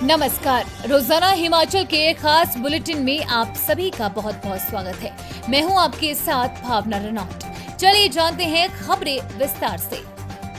नमस्कार। रोजाना हिमाचल के खास बुलेटिन में आप सभी का बहुत बहुत स्वागत है। मैं हूं आपके साथ भावना रनौट। चलिए जानते हैं खबरें विस्तार से।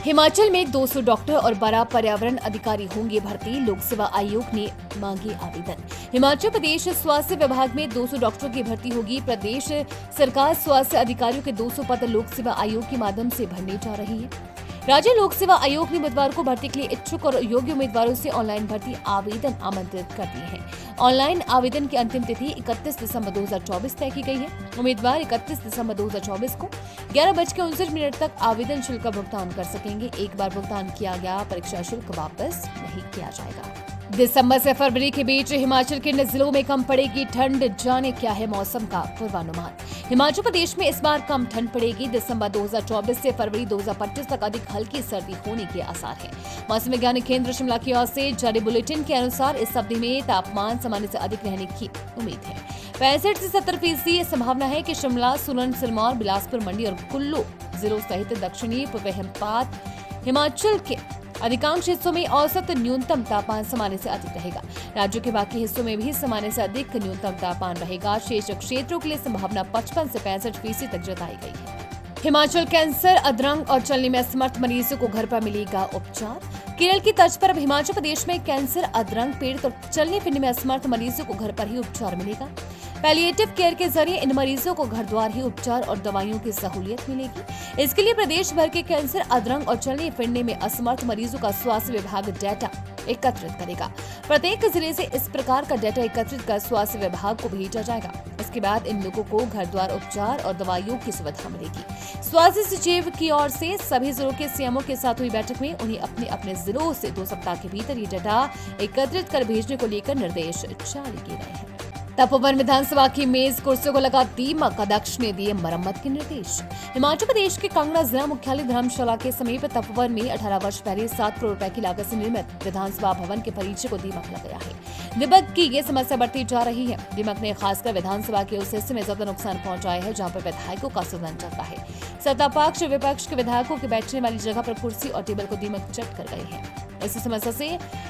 हिमाचल में 200 डॉक्टर और 12 पर्यावरण अधिकारी होंगे भर्ती, लोक सेवा आयोग ने मांगे आवेदन। हिमाचल प्रदेश स्वास्थ्य विभाग में 200 डॉक्टरों की भर्ती होगी। प्रदेश सरकार स्वास्थ्य अधिकारियों के 200 पद लोक सेवा आयोग के माध्यम से भरने जा रही है। राज्य लोक सेवा आयोग ने बुधवार को भर्ती के लिए इच्छुक और योग्य उम्मीदवारों से ऑनलाइन भर्ती आवेदन आमंत्रित कर दिए हैं। ऑनलाइन आवेदन की अंतिम तिथि 31 दिसंबर 2024 तय की गई है। उम्मीदवार 31 दिसंबर 2024 को 11:59 तक आवेदन शुल्क का भुगतान कर सकेंगे। एक बार भुगतान किया गया परीक्षा शुल्क वापस नहीं किया जाएगा। दिसंबर से फरवरी के बीच हिमाचल के जिलों में कम पड़ेगी ठंड, जाने क्या है मौसम का पूर्वानुमान। हिमाचल प्रदेश में इस बार कम ठंड पड़ेगी। दिसंबर 2024 से फरवरी 2025 तक अधिक हल्की सर्दी होने के आसार हैं। मौसम वैज्ञानिक केंद्र शिमला की ओर से जारी बुलेटिन के अनुसार इस अवधि में तापमान सामान्य से अधिक रहने की उम्मीद है। 65 से 70% संभावना है कि शिमला, सोलन, सिरमौर, बिलासपुर, मंडी और कुल्लू जिलों सहित दक्षिणी पूर्व हिमपात हिमाचल के अधिकांश हिस्सों में औसत न्यूनतम तापमान सामान्य से अधिक रहेगा। राज्यों के बाकी हिस्सों में भी सामान्य से अधिक न्यूनतम तापमान रहेगा। शेष क्षेत्रों के लिए संभावना 55 से 65% तक जताई गई है। हिमाचल कैंसर, अधरंग और चलने में असमर्थ मरीजों को घर पर मिलेगा उपचार। केरल की तर्ज पर अब हिमाचल प्रदेश में कैंसर, अधरंग पीड़ित और चलने फिरने में असमर्थ मरीजों को घर पर ही उपचार मिलेगा। पैलिएटिव केयर के जरिए इन मरीजों को घर द्वार ही उपचार और दवाइयों की सहूलियत मिलेगी। इसके लिए प्रदेश भर के कैंसर, अधरंग और चलने फिरने में असमर्थ मरीजों का स्वास्थ्य विभाग डाटा एकत्रित करेगा। प्रत्येक जिले से इस प्रकार का डाटा एकत्रित कर स्वास्थ्य विभाग को भेजा जाएगा। इसके बाद इन लोगों को घर द्वार उपचार और दवाइयों की सुविधा मिलेगी। स्वास्थ्य सचिव की ओर से सभी जिलों के सीएमओ के साथ हुई बैठक में उन्हें अपने अपने जिलों से 2 सप्ताह के भीतर ये डाटा एकत्रित कर भेजने को लेकर निर्देश जारी किए गए हैं। तपोवन विधानसभा की मेज कुर्सियों को लगा दीमक, अध्यक्ष ने दिए मरम्मत के निर्देश। हिमाचल प्रदेश के कांगड़ा जिला मुख्यालय धर्मशाला के समीप तपोवन में 18 वर्ष पहले 7 करोड़ रुपए की लागत से निर्मित विधानसभा भवन के परिसर को दीमक लग गया है। दीमक की ये समस्या बढ़ती जा रही है। दीमक ने खासकर विधानसभा के उस हिस्से में ज्यादा नुकसान पहुंचाया है जहाँ पर विधायकों का सदन चलता है। सत्ता पक्ष विपक्ष के विधायकों के बैठने वाली जगह पर कुर्सी और टेबल को दीमक चट कर गए हैं। इस समस्या से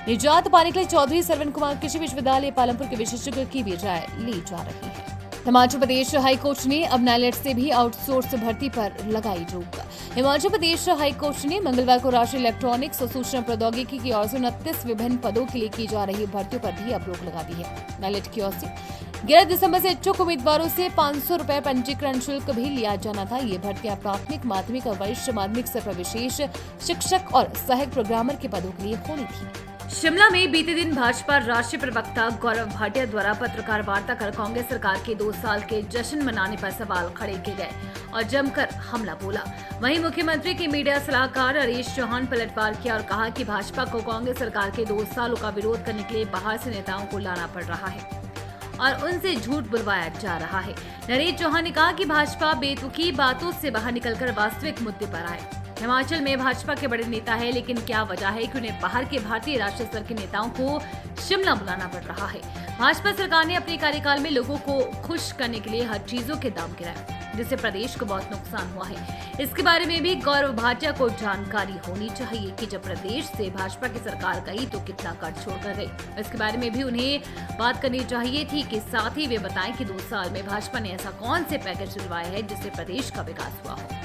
निजात पाने के लिए चौधरी सरवण कुमार कृषि विश्वविद्यालय पालमपुर के विशेषज्ञों की भी राय ली जा रही है। हिमाचल प्रदेश हाईकोर्ट ने अब नाइलेट से भी आउटसोर्स भर्ती पर लगाई रोक। हिमाचल प्रदेश हाईकोर्ट ने मंगलवार को राष्ट्रीय इलेक्ट्रॉनिक्स और सूचना प्रौद्योगिकी की ओर से 29 विभिन्न पदों के लिए की जा रही भर्तियों पर भी अब रोक लगा दी है। नाइलेट की ओर से 11 दिसंबर से इच्छुक उम्मीदवारों से 500 रुपए पंजीकरण शुल्क भी लिया जाना था। ये भर्तियां प्राथमिक, माध्यमिक और वरिष्ठ माध्यमिक स्तर पर विशेष शिक्षक और सहायक प्रोग्रामर के पदों के लिए होनी थी। शिमला में बीते दिन भाजपा राष्ट्रीय प्रवक्ता गौरव भाटिया द्वारा पत्रकार वार्ता कर कांग्रेस सरकार के 2 साल के जश्न मनाने पर सवाल खड़े किए गए और जमकर हमला बोला। वहीं मुख्यमंत्री के मीडिया सलाहकार हरीश चौहान पलटवार किया और कहा कि भाजपा को कांग्रेस सरकार के 2 सालों का विरोध करने के लिए बाहर से नेताओं को लाना पड़ रहा है और उनसे झूठ बुलवाया जा रहा है। नरेश चौहान ने कहा कि भाजपा बेतुकी बातों से बाहर निकलकर वास्तविक मुद्दे पर आए। हिमाचल में भाजपा के बड़े नेता है, लेकिन क्या वजह है कि उन्हें बाहर के भारतीय राष्ट्रीय स्तर के नेताओं को शिमला बुलाना पड़ रहा है। भाजपा सरकार ने अपने कार्यकाल में लोगों को खुश करने के लिए हर चीजों के दाम गिराए, जिससे प्रदेश को बहुत नुकसान हुआ है। इसके बारे में भी गौरव भाटिया को जानकारी होनी चाहिए कि जब प्रदेश से भाजपा की सरकार गई तो कितना कर छोड़कर गई। इसके बारे में भी उन्हें बात करनी चाहिए थी कि साथ ही वे बताएं कि 2 साल में भाजपा ने ऐसा कौन से पैकेज दिलवाए हैं जिससे प्रदेश का विकास हुआ हो।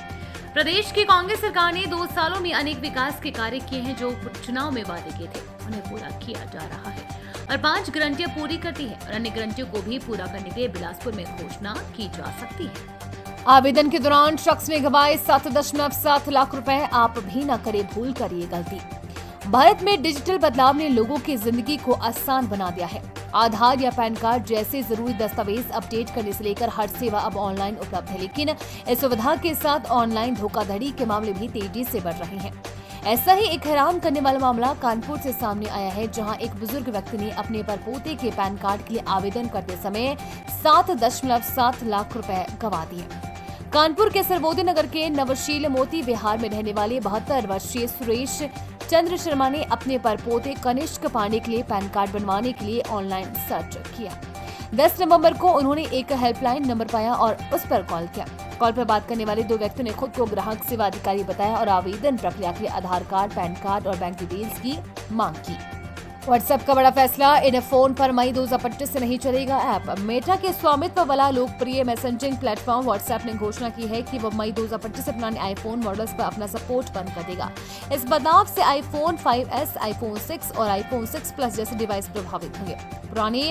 प्रदेश की कांग्रेस सरकार ने 2 सालों में अनेक विकास के कार्य किए हैं जो चुनाव में वादे किए थे, उन्हें पूरा किया जा रहा है और 5 गारंटियां पूरी करती है और अन्य गारंटियों को भी पूरा करने के लिए बिलासपुर में घोषणा की जा सकती है। आवेदन के दौरान शख्स ने गवाए 7.7 लाख रुपए। आप भी न करें भूल कर ये गलती। भारत में डिजिटल बदलाव ने लोगों की जिंदगी को आसान बना दिया है। आधार या पैन कार्ड जैसे जरूरी दस्तावेज अपडेट करने से लेकर हर सेवा अब ऑनलाइन उपलब्ध है, लेकिन इस सुविधा के साथ ऑनलाइन धोखाधड़ी के मामले भी तेजी से बढ़ रहे हैं। ऐसा ही एक हैरान करने वाला मामला कानपुर से सामने आया है, जहां एक बुजुर्ग व्यक्ति ने अपने परपोते के पैन कार्ड के लिए आवेदन करते समय 7.7 लाख रुपए गंवा दिए। कानपुर के सर्वोदय नगर के नवशील मोती विहार में रहने वाले 72 वर्षीय सुरेश चंद्र शर्मा ने अपने परपोते कनिष्क पांडे के लिए पैन कार्ड बनवाने के लिए ऑनलाइन सर्च किया। 10 नवंबर को उन्होंने एक हेल्पलाइन नंबर पाया और उस पर कॉल किया। कॉल पर बात करने वाले 2 व्यक्तियों ने खुद को ग्राहक सेवा अधिकारी बताया और आवेदन प्रक्रिया के लिए आधार कार्ड, पैन कार्ड और बैंक डिटेल्स की मांग की। व्हाट्सएप का बड़ा फैसला, इन फोन पर मई 2025 से नहीं चलेगा ऐप। मेटा के स्वामित्व वाला लोकप्रिय मैसेजिंग प्लेटफॉर्म व्हाट्सएप ने घोषणा की है कि वह मई 2025 से पुराने आईफोन मॉडल्स पर अपना सपोर्ट बंद कर देगा। इस बदलाव से आईफोन 5S, आईफोन 6 और आईफोन 6 प्लस जैसे डिवाइस प्रभावित होंगे। पुराने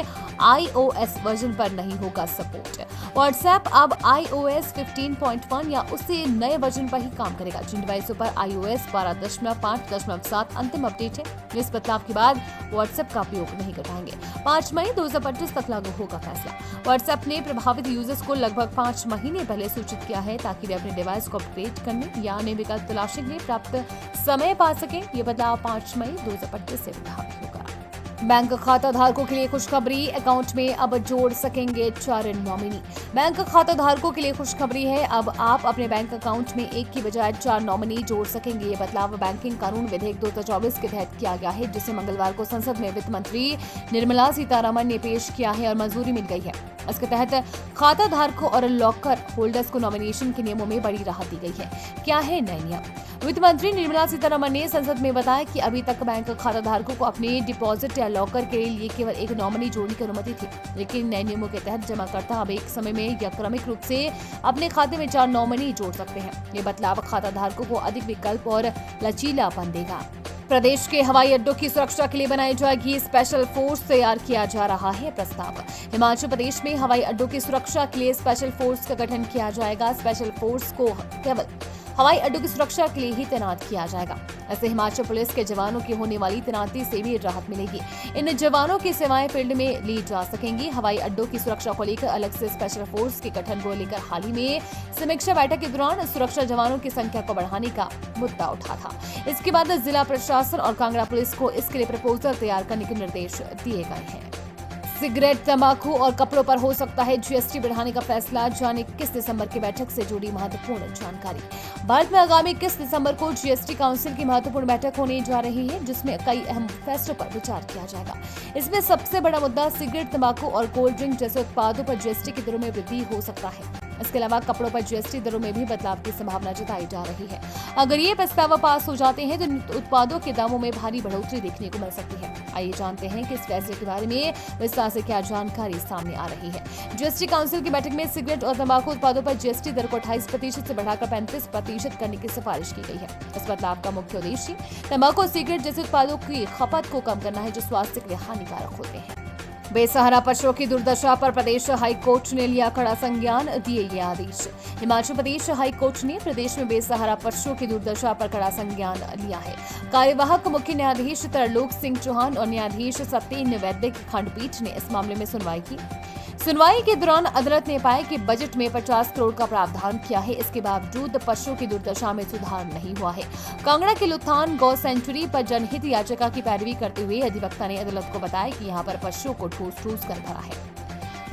iOS वर्जन पर नहीं होगा सपोर्ट। व्हाट्सएप अब iOS 15.1 या उससे नए वर्जन पर ही काम करेगा, जिन डिवाइसों पर iOS 12.5.7 अंतिम अपडेट है। इस बदलाव के बाद व्हाट्सएप का उपयोग नहीं कर पाएंगे। 5 मई 2025 तक लागू होगा फैसला। व्हाट्सएप ने प्रभावित यूजर्स को लगभग 5 महीने पहले सूचित किया है ताकि वे अपने डिवाइस को अपग्रेड करने या अन्य विकल्प तलाशने के लिए पर्याप्त समय पा सकें। ये बदलाव 5 मई 2025 से प्रभावी होगा। बैंक खाता धारकों के लिए खुशखबरी, अकाउंट में अब जोड़ सकेंगे 4 नॉमिनी। बैंक खाता धारकों के लिए खुशखबरी है, अब आप अपने बैंक अकाउंट में एक की बजाय 4 नॉमिनी जोड़ सकेंगे। ये बदलाव बैंकिंग कानून विधेयक 2024 के तहत किया गया है, जिसे मंगलवार को संसद में वित्त मंत्री निर्मला सीतारमण ने पेश किया है और मंजूरी मिल गई है। इसके तहत खाता धारकों और लॉकर होल्डर्स को नॉमिनेशन के नियमों में बड़ी राहत दी गई है। क्या है नए नियम? वित्त मंत्री निर्मला सीतारमण ने संसद में बताया कि अभी तक बैंक खाता धारकों को अपने डिपॉजिट या लॉकर के लिए केवल एक नॉमिनी जोड़ने की अनुमति थी, लेकिन नए नियमों के तहत जमाकर्ता अब एक समय में या क्रमिक रूप से अपने खाते में 4 नॉमिनी जोड़ सकते हैं। ये बदलाव खाता धारकों को अधिक विकल्प और लचीलापन देगा। प्रदेश के हवाई अड्डों की सुरक्षा के लिए बनाई जाएगी स्पेशल फोर्स, तैयार किया जा रहा है प्रस्ताव। हिमाचल प्रदेश में हवाई अड्डों की सुरक्षा के लिए स्पेशल फोर्स का गठन किया जाएगा। स्पेशल फोर्स को केवल हवाई अड्डों की सुरक्षा के लिए ही तैनात किया जाएगा। ऐसे हिमाचल पुलिस के जवानों की होने वाली तैनाती से भी राहत मिलेगी। इन जवानों की सेवाएं फील्ड में ली जा सकेंगी। हवाई अड्डों की सुरक्षा को लेकर अलग से स्पेशल फोर्स के गठन को लेकर हाल ही में समीक्षा बैठक के दौरान सुरक्षा जवानों की संख्या को बढ़ाने का मुद्दा उठा था। इसके बाद जिला प्रशासन और कांगड़ा पुलिस को इसके लिए प्रपोजल तैयार करने के निर्देश दिए गए हैं। सिगरेट, तंबाकू और कपड़ों पर हो सकता है जीएसटी बढ़ाने का फैसला, जाने किस दिसंबर की बैठक से जुड़ी महत्वपूर्ण जानकारी। भारत में आगामी 21 दिसंबर को जीएसटी काउंसिल की महत्वपूर्ण बैठक होने जा रही है, जिसमें कई अहम फैसलों पर विचार किया जाएगा। इसमें सबसे बड़ा मुद्दा सिगरेट, तंबाकू और कोल्ड ड्रिंक जैसे उत्पादों पर जीएसटी की दरों में वृद्धि हो सकता है। इसके अलावा कपड़ों पर जीएसटी दरों में भी बदलाव की संभावना जताई जा रही है। अगर ये प्रस्ताव पास हो जाते हैं तो उत्पादों के दामों में भारी बढ़ोतरी देखने को मिल सकती है। आइए जानते हैं कि इस फैसले के बारे में विस्तार से क्या जानकारी सामने आ रही है। जीएसटी काउंसिल की बैठक में सिगरेट और तंबाकू उत्पादों पर जीएसटी दर को 28% से बढ़ाकर 35% करने की सिफारिश की गई है। इस बदलाव का मुख्य उद्देश्य तंबाकू और सिगरेट जैसे उत्पादों की खपत को कम करना है, जो स्वास्थ्य के लिए हानिकारक होते हैं। बेसहारा पशुओं की दुर्दशा पर प्रदेश हाई कोर्ट ने लिया कड़ा संज्ञान, दिए ये आदेश। हिमाचल प्रदेश हाई कोर्ट ने प्रदेश में बेसहारा पशुओं की दुर्दशा पर कड़ा संज्ञान लिया है। कार्यवाहक मुख्य न्यायाधीश तरलोक सिंह चौहान और न्यायाधीश सत्येन वैद्य की खंडपीठ ने इस मामले में सुनवाई की। सुनवाई के दौरान अदालत ने पाया कि बजट में 50 करोड़ का प्रावधान किया है, इसके बावजूद पशुओं की दुर्दशा में सुधार नहीं हुआ है। कांगड़ा के लुथान गौ सेंचुरी पर जनहित याचिका की पैरवी करते हुए अधिवक्ता ने अदालत को बताया कि यहाँ पर पशुओं को ठूस ठूस कर भरा है,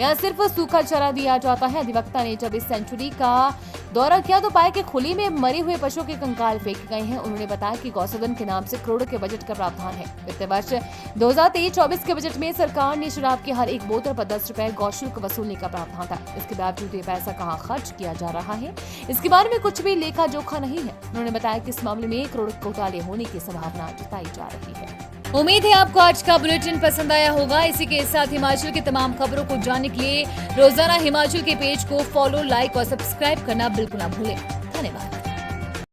यहाँ सिर्फ सूखा चारा दिया जाता है। अधिवक्ता ने जब इस सेंचुरी का दौरा किया तो पाया कि खुली में मरे हुए पशुओं के कंकाल फेंके गए हैं। उन्होंने बताया कि गौसदन के नाम से करोड़ों के बजट का प्रावधान है। वित्त वर्ष 2023-24 के बजट में सरकार ने शराब की हर एक बोतल पर 10 रुपए गौशुल्क वसूलने का प्रावधान था। इसके बावजूद ये पैसा कहाँ खर्च किया जा रहा है, इसके बारे में कुछ भी लेखा जोखा नहीं है। उन्होंने बताया कि इस मामले में करोड़ घोटाले होने की संभावना जताई जा रही है। उम्मीद है आपको आज का बुलेटिन पसंद आया होगा। इसी के साथ हिमाचल की तमाम खबरों को जानने के लिए रोजाना हिमाचल के पेज को फॉलो, लाइक और सब्सक्राइब करना बिल्कुल ना भूलें। धन्यवाद।